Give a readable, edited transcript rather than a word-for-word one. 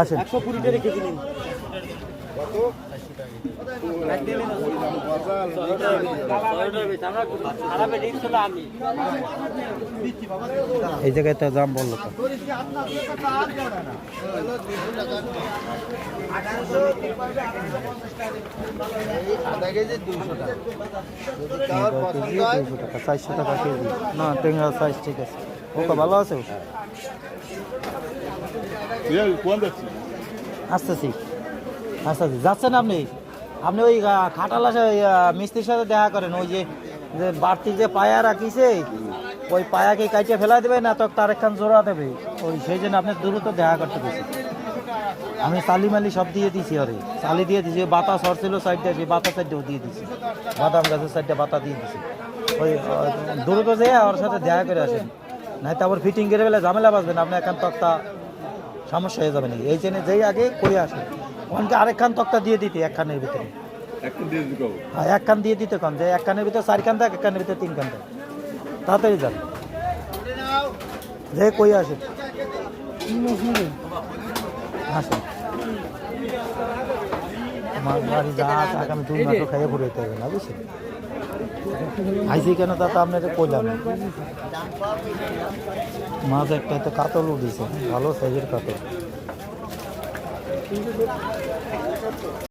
আচ্ছা 120 টাকা কেজি নিন। এই জায়গায় তো দাম বললো তো আধা কেজি 200 টাকা, 400 টাকা কেজি। না টেঙ্গা সাইজ ঠিক আছে, ওটা ভালো আছে। আসতেছি আসতেছি, যাচ্ছেন আপনি? আপনি ওই খাটালা মিস্ত্রির সাথে দেখা করেন, ওই যে বাড়তি যে পায়া রাখিছে ওই পায়াকে কাইটে ফেলা দেবে না তো তার একখান জোড়া দেবে, ওই সেই জন্য আপনি দ্রুত দেখা করতে গেছি। আমি চালি মালি সব দিয়ে দিছি, আরে চালি দিয়ে দিছি, বাতা সরছিল সাইডটা, সেই বাতা সাইডটাও দিয়ে দিছি, বাদাম গাছের সাইডটা বাতা দিয়ে দিছি। ওই দ্রুত যে ওর সাথে দেখা করে আসেন, নাই তো আবার ফিটিং করে বেলা ঝামেলা বাঁচবেন, আপনি একখান তক্তা সমস্যা হয়ে যাবে নাকি। এই জন্য যেই আগে করে আসেন, ওখানকে আরেকখান তক্তা দিয়ে দিতে একখানের ভিতরে, হ্যাঁ একখান দিয়ে দিতে কম, যে একখানের ভিতরে 4 খান থাক, একখানের ভিতরে 3 খান থাক, তাড়াতাড়ি যান। যে কই আসেন আসেন, আমার বাড়ি যা আছে আগামী 2 মাস খাইয়ে পড়ে যেতে হবে না, বুঝছেন? আইসি কেন তা তো আপনাদের কইলাম, মাছ একটা তো কাতল উঠেছে, ভালো সাইজের কাতল।